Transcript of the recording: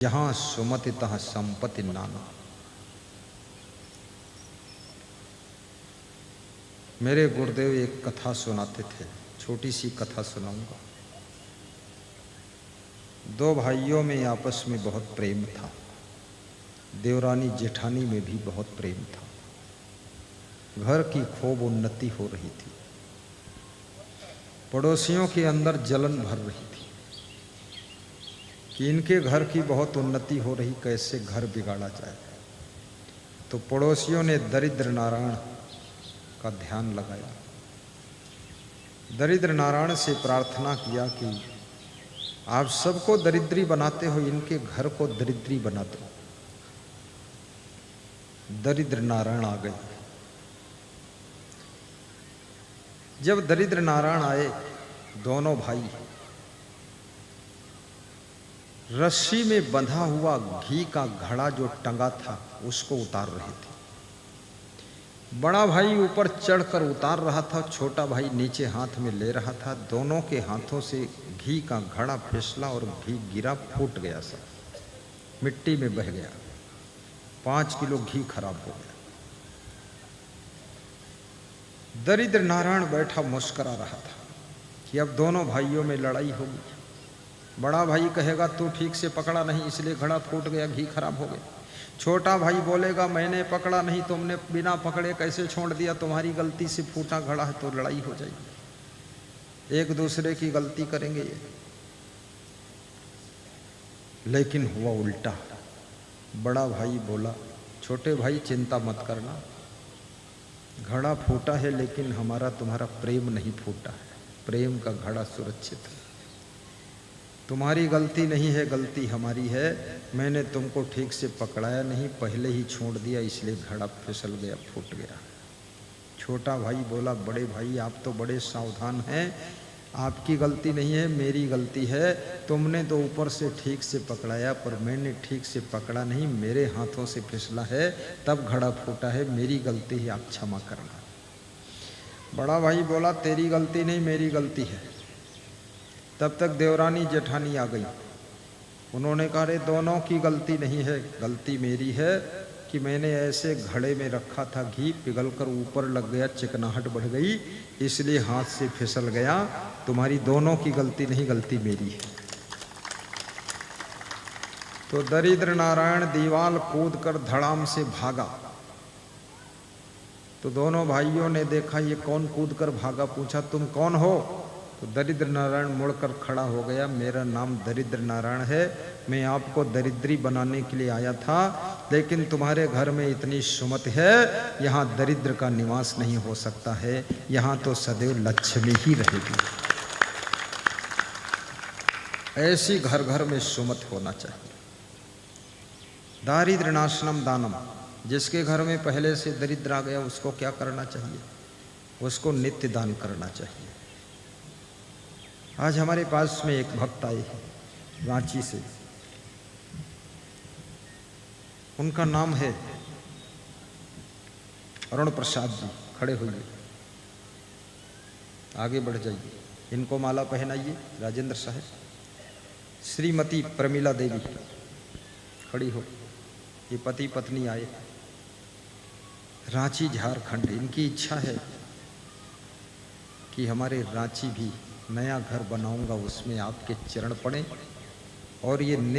जहां सुमति तहां संपत्ति नाना। मेरे गुरुदेव एक कथा सुनाते थे, छोटी सी कथा सुनाऊंगा। दो भाइयों में आपस में बहुत प्रेम था, देवरानी जेठानी में भी बहुत प्रेम था। घर की खूब उन्नति हो रही थी, पड़ोसियों के अंदर जलन भर रही थी कि इनके घर की बहुत उन्नति हो रही, कैसे घर बिगाड़ा जाए। तो पड़ोसियों ने दरिद्र नारायण का ध्यान लगाया, दरिद्र नारायण से प्रार्थना किया कि आप सबको दरिद्री बनाते हो, इनके घर को दरिद्री बना दो। दरिद्र नारायण आ गए। जब दरिद्र नारायण आए, दोनों भाई रस्सी में बंधा हुआ घी का घड़ा जो टंगा था उसको उतार रहे थे। बड़ा भाई ऊपर चढ़कर उतार रहा था, छोटा भाई नीचे हाथ में ले रहा था। दोनों के हाथों से घी का घड़ा फिसला और घी गिरा, फूट गया, सब मिट्टी में बह गया। 5 किलो घी खराब हो गया। दरिद्र नारायण बैठा मुस्करा रहा था कि अब दोनों भाइयों में लड़ाई होगी। बड़ा भाई कहेगा तू ठीक से पकड़ा नहीं इसलिए घड़ा फूट गया, घी खराब हो गया। छोटा भाई बोलेगा मैंने पकड़ा नहीं, तुमने बिना पकड़े कैसे छोड़ दिया, तुम्हारी गलती से फूटा घड़ा है। तो लड़ाई हो जाएगी, एक दूसरे की गलती करेंगे ये। लेकिन हुआ उल्टा। बड़ा भाई बोला छोटे भाई चिंता मत करना, घड़ा फूटा है लेकिन हमारा तुम्हारा प्रेम नहीं फूटा है, प्रेम का घड़ा सुरक्षित है। तुम्हारी गलती नहीं है, गलती हमारी है। मैंने तुमको ठीक से पकड़ाया नहीं, पहले ही छोड़ दिया, इसलिए घड़ा फिसल गया, फूट गया। छोटा भाई बोला बड़े भाई आप तो बड़े सावधान हैं, आपकी गलती नहीं है, मेरी गलती है। तुमने तो ऊपर से ठीक से पकड़ाया पर मैंने ठीक से पकड़ा नहीं, मेरे हाथों से फिसला है तब घड़ा फूटा है, मेरी गलती है, आप क्षमा करना। बड़ा भाई बोला तेरी गलती नहीं, मेरी गलती है। तब तक देवरानी जेठानी आ गई। उन्होंने कहा रे दोनों की गलती नहीं है, गलती मेरी है कि मैंने ऐसे घड़े में रखा था, घी पिघल कर ऊपर लग गया, चिकनाहट बढ़ गई, इसलिए हाथ से फिसल गया। तुम्हारी दोनों की गलती नहीं, गलती मेरी है। तो दरिद्र नारायण दीवाल कूद कर धड़ाम से भागा। तो दोनों भाइयों ने देखा ये कौन कूद कर भागा, पूछा तुम कौन हो। तो दरिद्र नारायण मुड़कर खड़ा हो गया, मेरा नाम दरिद्र नारायण है, मैं आपको दरिद्री बनाने के लिए आया था, लेकिन तुम्हारे घर में इतनी सुमति है, यहाँ दरिद्र का निवास नहीं हो सकता है, यहाँ तो सदैव लक्ष्मी ही रहेगी। ऐसी घर घर में सुमति होना चाहिए। दारिद्र्य नाशनम दानम, जिसके घर में पहले से दरिद्र आ गया उसको क्या करना चाहिए, उसको नित्य दान करना चाहिए। आज हमारे पास में एक भक्त आए हैं रांची से, उनका नाम है अरुण प्रसाद जी। खड़े होइए, आगे बढ़ जाइए, इनको माला पहनाइए। राजेंद्र साहब, श्रीमती प्रमिला देवी खड़ी हो, ये पति पत्नी आए रांची झारखंड। इनकी इच्छा है कि हमारे रांची भी नया घर बनाऊंगा, उसमें आपके चरण पड़े और ये नित्य